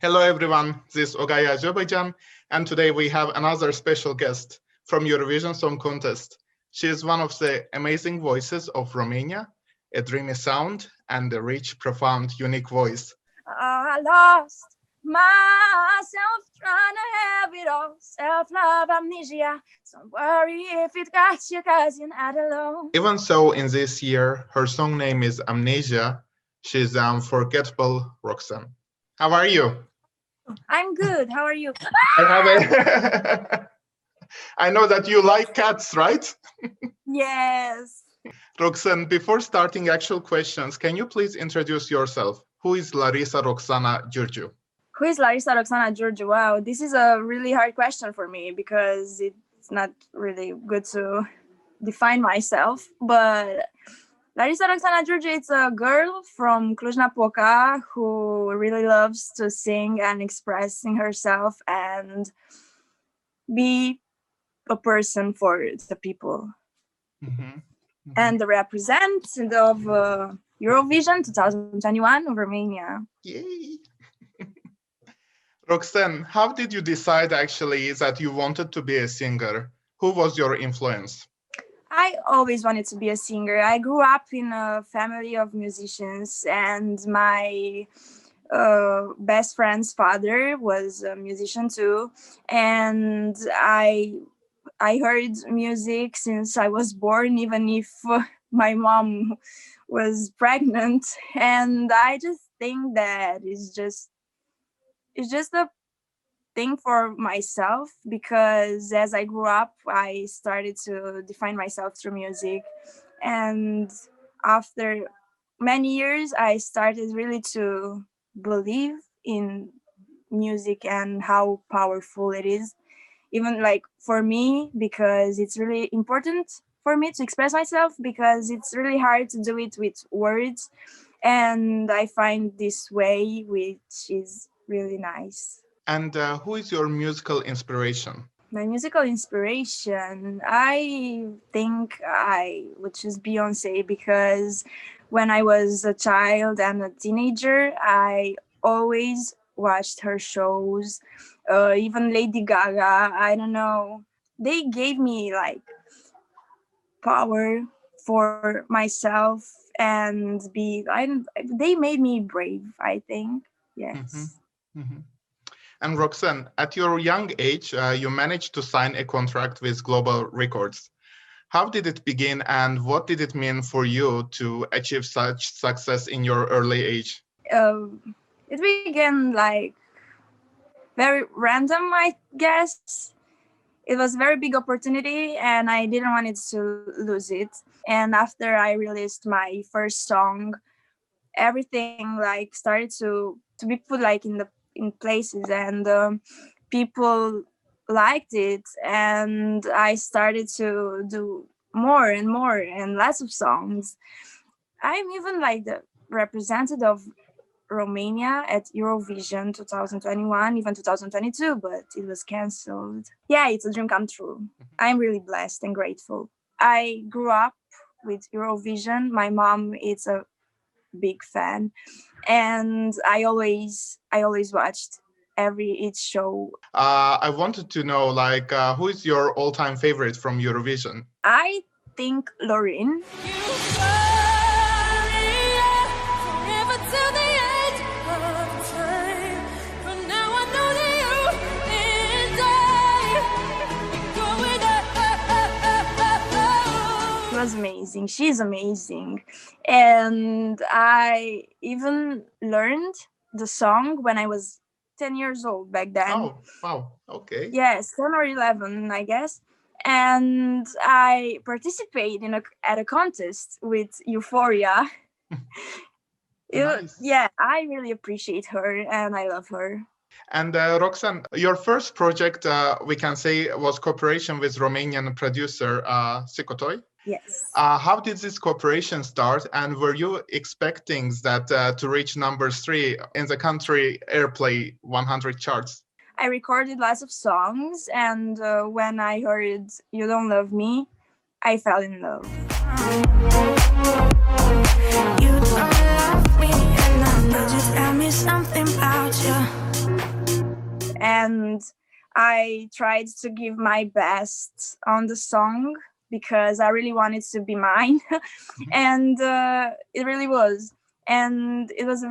Hello everyone, this is OGAE Azerbaijan, and today we have another special guest from Eurovision Song Contest. She is one of the amazing voices of Romania, a dreamy sound and a rich, profound, unique voice. I lost myself trying to have it all. Self-love, amnesia. Don't worry if it got you, cause you're not alone. Even so, in this year, her song name is Amnesia. She's the unforgettable Roxen. How are you? I'm good. How are you? I know that you like cats, right? Yes. Roxen, before starting actual questions, can you please introduce yourself? Who is Larisa Roxana Giurgiu? Who is Larisa Roxana Giurgiu? Wow, this is a really hard question for me because it's not really good to define myself. But Larisa Roxana Giurgiu, it's a girl from Cluj-Napoca who really loves to sing and expressing herself and be a person for the people. Mm-hmm. Mm-hmm. And the representative of Eurovision 2021 of Romania. Yay! Roxen, how did you decide actually that you wanted to be a singer? Who was your influence? I always wanted to be a singer. I grew up in a family of musicians, and my best friend's father was a musician too. And I heard music since I was born, even if my mom was pregnant. And I just think that it's just a thing for myself, because as I grew up, I started to define myself through music. And after many years, I started really to believe in music and how powerful it is, even like for me, because it's really important for me to express myself, because it's really hard to do it with words. And I find this way, which is really nice. And who is your musical inspiration? My musical inspiration, I think I would choose Beyonce, because when I was a child and a teenager, I always watched her shows. Even Lady Gaga, I don't know. They gave me like power for myself and they made me brave, I think. Yes. Mm-hmm. Mm-hmm. And Roxen, at your young age, you managed to sign a contract with Global Records. How did it begin, and what did it mean for you to achieve such success in your early age? It began like very random, I guess. It was a very big opportunity, and I didn't want it to lose it. And after I released my first song, everything like started to be put like in places, and people liked it, and I started to do more and more and lots of songs. I'm even like the representative of Romania at Eurovision 2021, even 2022, but it was cancelled. Yeah, it's a dream come true. I'm really blessed and grateful. I grew up with Eurovision. My mom is a big fan, and I always watched each show. I wanted to know, like, who is your all-time favorite from Eurovision? I think Lauren. Was amazing. She's amazing. And I even learned the song when I was 10 years old back then. Oh, wow. Okay. Yes, 10 or 11, I guess. And I participated at a contest with Euphoria. Nice. Yeah, I really appreciate her and I love her. And Roxanne, your first project, we can say, was cooperation with Romanian producer SICKOTOY. Yes. How did this cooperation start, and were you expecting that to reach number 3 in the country Airplay 100 charts? I recorded lots of songs, and when I heard You Don't Love Me, I fell in love. You don't love me, and I know just tell me something about you. and I tried to give my best on the song because I really wanted to be mine. And it really was. And it was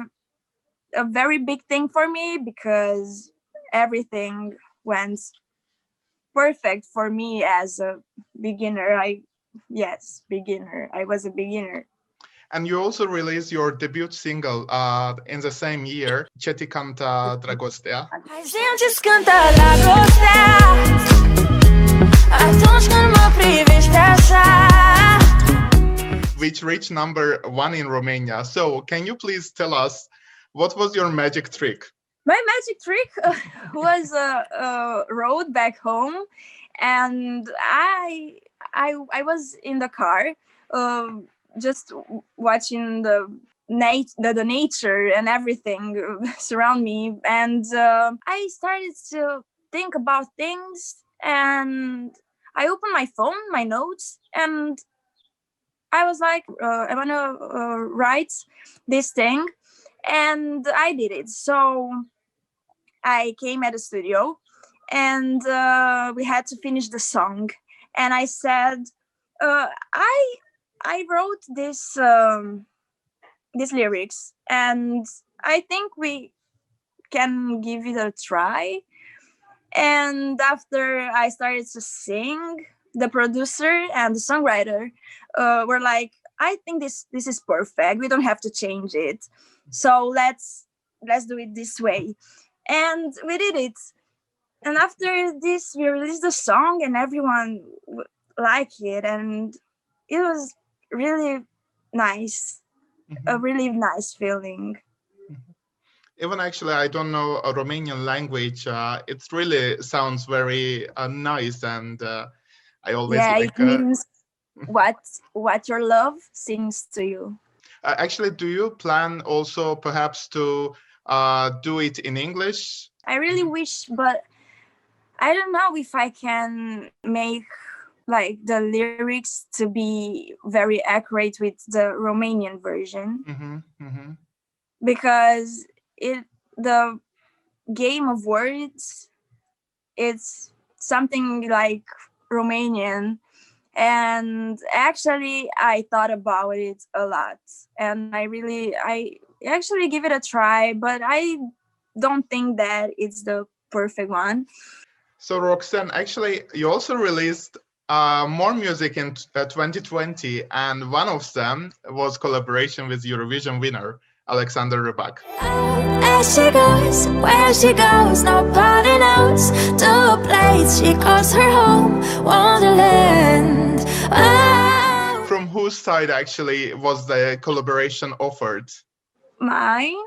a very big thing for me because everything went perfect for me as a beginner. Beginner. I was a beginner. And you also released your debut single in the same year, Ce ti canta dragostea. A gente canta dragostea atunci când mă privești așa. Which reached #1 in Romania. So can you please tell us what was your magic trick? My magic trick was a road back home, and I was in the car, just watching the nature and everything surround me, and I started to think about things, and I opened my phone, my notes, and I was like, I want to write this thing, and I did it. So I came at the studio, and we had to finish the song. And I said, I wrote these lyrics, and I think we can give it a try. And after I started to sing, the producer and the songwriter were like, I think this is perfect. We don't have to change it. So let's do it this way. And we did it. And after this, we released the song, and everyone liked it. And it was really nice, a really nice feeling. Even actually, I don't know a Romanian language. It really sounds very nice, and I always like. It means what your love sings to you. Actually, do you plan also perhaps to do it in English? I really wish, but I don't know if I can make like the lyrics to be very accurate with the Romanian version, because the game of words, it's something like Romanian, and actually I thought about it a lot, and I actually give it a try, but I don't think that it's the perfect one. So Roxanne, actually you also released more music in 2020, and one of them was collaboration with Eurovision winner Alexander Rybak. As she goes, where she goes, nobody knows. To a place she calls her home, Wonderland. Oh. From whose side actually was the collaboration offered? Mine,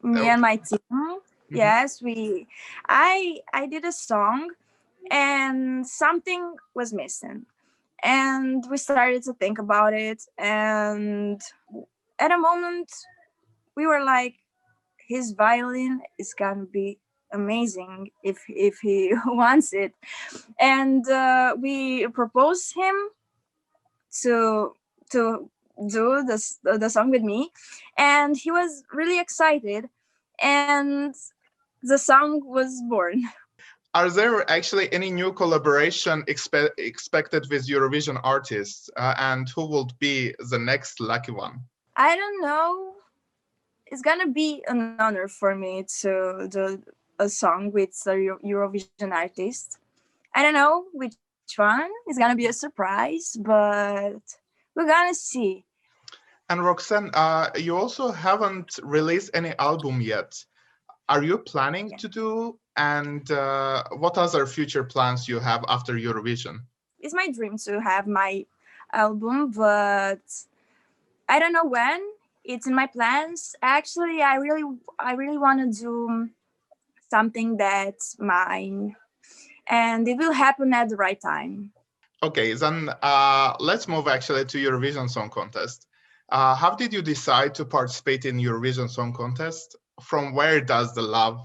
me and my team. Yes, I did a song, and something was missing, and we started to think about it, and at a moment we were like, his violin is gonna be amazing if he wants it, and we proposed him to do the song with me, and he was really excited, and the song was born. Are there actually any new collaboration expected with Eurovision artists, and who will be the next lucky one? I don't know. It's gonna be an honor for me to do a song with a Eurovision artist. I don't know which one. It's gonna be a surprise, but we're gonna see. And Roxanne, you also haven't released any album yet. Are you planning to do? And what other future plans you have after Eurovision? It's my dream to have my album, but I don't know when. It's in my plans. Actually, I really want to do something that's mine, and it will happen at the right time. Okay, then let's move actually to Eurovision Song Contest. How did you decide to participate in Eurovision Song Contest? From where does the love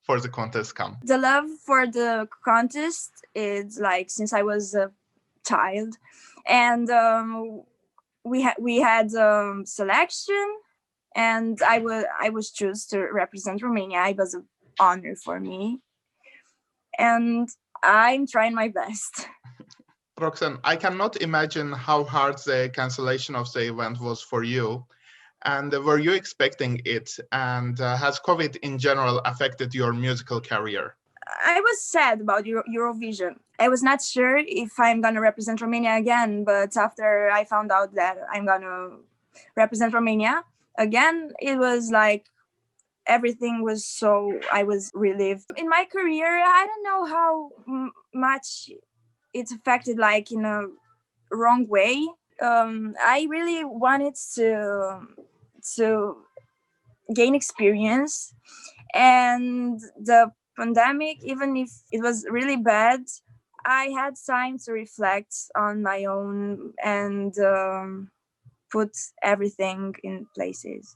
for the contest come? The love for the contest is like since I was a child, and we had selection, and I was chosen to represent Romania. It was an honor for me, and I'm trying my best. Roxanne, I cannot imagine how hard the cancellation of the event was for you. And were you expecting it? And has COVID in general affected your musical career? I was sad about Eurovision. I was not sure if I'm gonna represent Romania again, but after I found out that I'm gonna represent Romania again, it was like everything was so, I was relieved. In my career, I don't know how much it's affected, like in a wrong way. I really wanted to gain experience, and the pandemic, even if it was really bad, I had time to reflect on my own and put everything in places.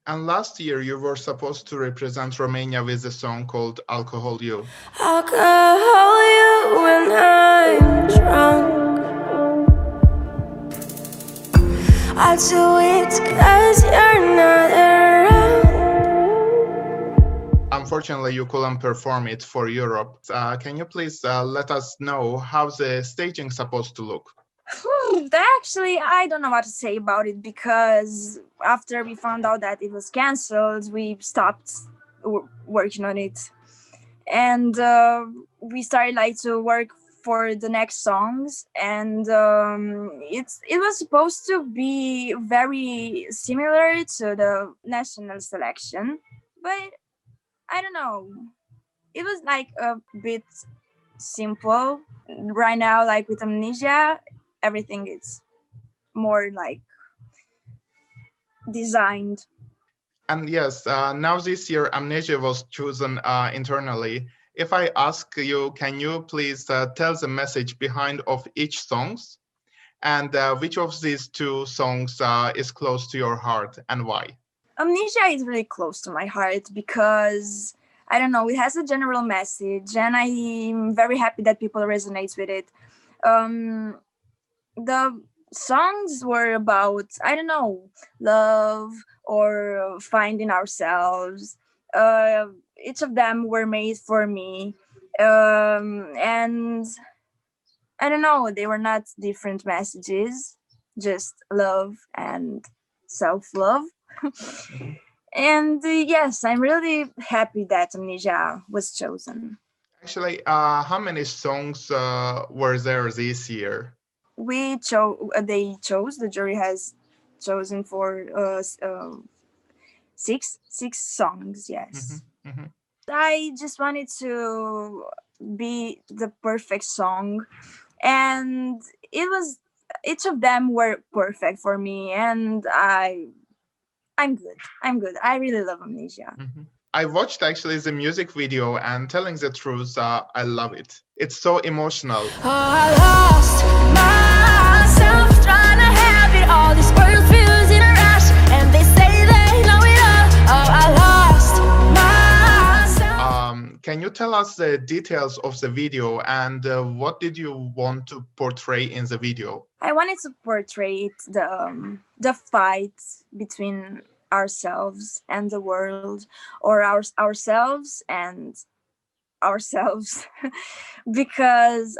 And last year, you were supposed to represent Romania with a song called Alcohol You. Alcohol you when I'm drunk. I'll do it 'cause you're not around. Unfortunately, you couldn't perform it for Europe. Can you please let us know how the staging supposed to look? Actually, I don't know what to say about it, because after we found out that it was cancelled, we stopped working on it, and we started like to work for the next songs, and it was supposed to be very similar to the national selection, but I don't know. It was like a bit simple. Right now, like with Amnesia, everything is more like designed. And yes, now this year, Amnesia was chosen internally. If I ask you, can you please tell the message behind of each songs? And which of these two songs is close to your heart and why? Amnesia is really close to my heart because I don't know, it has a general message, and I'm very happy that people resonate with it. The songs were about, I don't know, love or finding ourselves. Each of them were made for me, and I don't know, they were not different messages, just love and self-love. And yes, I'm really happy that Amnesia was chosen. Actually, how many songs were there this year? The jury has chosen for six songs. Yes. Mm-hmm. I just wanted to be the perfect song, and each of them were perfect for me, and I'm good. I really love Amnesia. Mm-hmm. I watched actually the music video, and telling the truth, I love it. It's so emotional. Oh, I lost myself trying to have it all. This world feels in a rush, and they say they know it all. Oh, I lost myself. Can you tell us the details of the video, and what did you want to portray in the video? I wanted to portray the fight between ourselves and the world, or ourselves and ourselves, because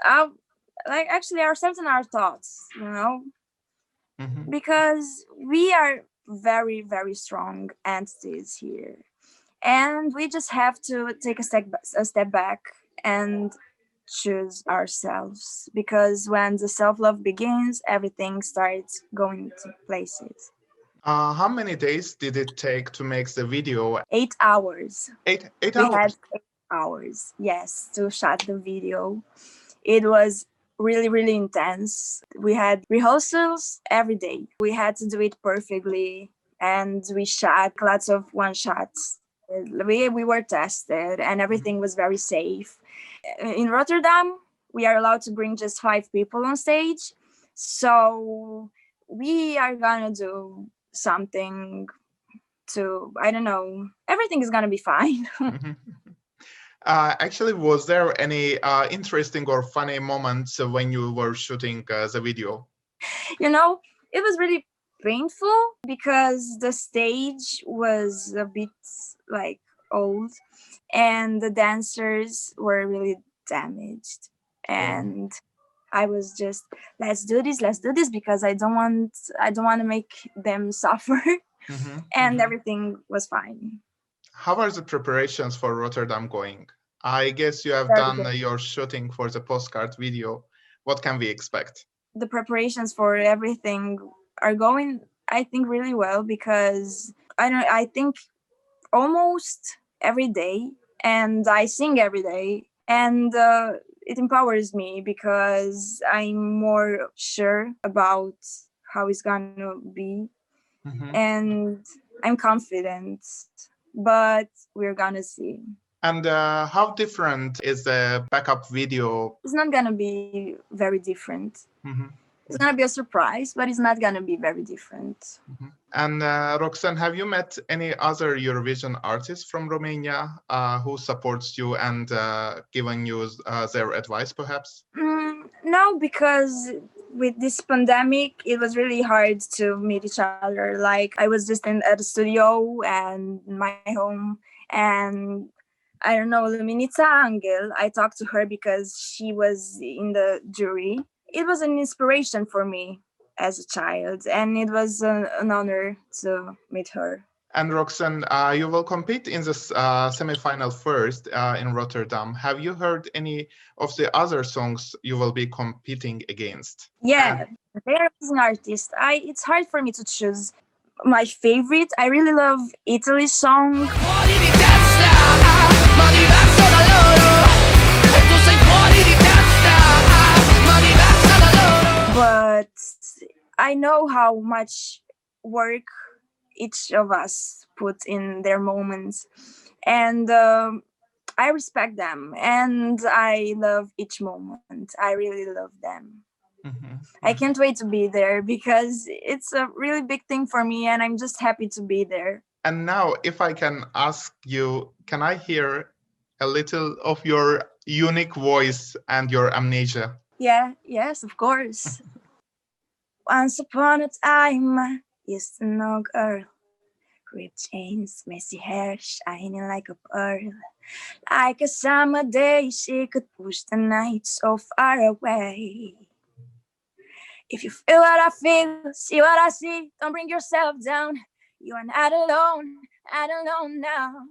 like actually ourselves and our thoughts, Mm-hmm. because we are very, very strong entities here, and we just have to take a step back and choose ourselves, because when the self-love begins, everything starts going to places. How many days did it take to make the video? 8 hours. Eight We hours. had 8 hours, yes, to shot the video. It was really, really intense. We had rehearsals every day. We had to do it perfectly, and we shot lots of one shots. We were tested, and everything was very safe. In Rotterdam, we are allowed to bring just 5 people on stage. So we are gonna do something to, I don't know, everything is gonna be fine. Mhm. Actually, was there any interesting or funny moments when you were shooting the video? It was really painful because the stage was a bit like old, and the dancers were really damaged. And I was just, let's do this because I don't want to make them suffer. And everything was fine. How are the preparations for Rotterdam going? I guess you have Very done good. your shooting for the postcard video. What can we expect? The preparations for everything are going, I think, really well, because I think almost every day, and I sing every day, and it empowers me because I'm more sure about how it's gonna be, and I'm confident, but we're gonna see. And how different is the backup video? It's not gonna be very different. It's gonna be a surprise, but it's not gonna be very different. And Roxanne, have you met any other Eurovision artists from Romania who supports you and giving you their advice, perhaps? No, because with this pandemic, it was really hard to meet each other. Like, I was just at the studio and my home, and I don't know, Luminica Angel, I talked to her because she was in the jury. It was an inspiration for me as a child, and it was an honor to meet her. And Roxanne, you will compete in the semi-final first in Rotterdam. Have you heard any of the other songs you will be competing against? Yeah, they're amazing artists. It's hard for me to choose my favorite. I really love Italy's song. But I know how much work each of us put in their moments, and I respect them, and I love each moment. I really love them. I can't wait to be there because it's a really big thing for me, and I'm just happy to be there. And now, if I can ask you, can I hear a little of your unique voice and your amnesia? Yes, of course. Once upon a time, I used to know a girl, ripped jeans, messy hair, shining like a pearl. Like a summer day, she could push the night so far away. If you feel what I feel, see what I see, don't bring yourself down. You are not alone now.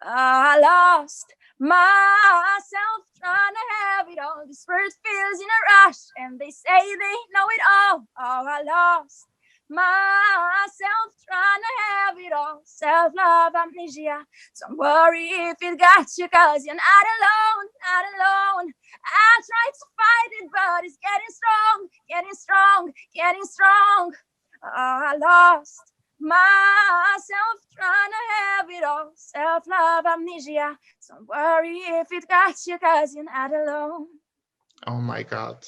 I lost myself trying to have it all. This first feels in a rush, and they say they know it all. Oh, I lost myself trying to have it all. Self-love, amnesia. Don't worry if it got you, 'cause you're not alone. I tried to fight it, but it's getting strong. Oh, I lost myself trying to have it all. Self-love, amnesia. Don't worry if it got you, 'cause you're not alone. Oh my God.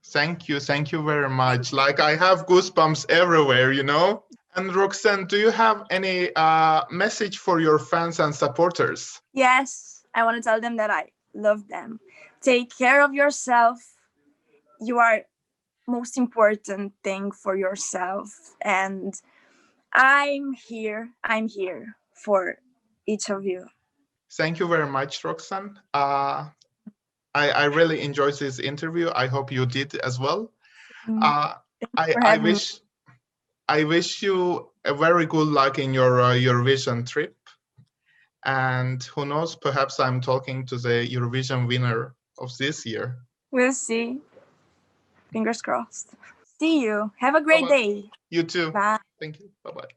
Thank you very much. Like, I have goosebumps everywhere, you know? And Roxanne, do you have any message for your fans and supporters? Yes, I want to tell them that I love them. Take care of yourself. You are most important thing for yourself, and I'm here for each of you. Thank you very much, Roxanne. I really enjoyed this interview. I hope you did as well. I wish you a very good luck in your Eurovision trip. And who knows, perhaps I'm talking to the Eurovision winner of this year. We'll see. Fingers crossed. See you. Have a great day. You too. Bye. Thank you. Bye-bye.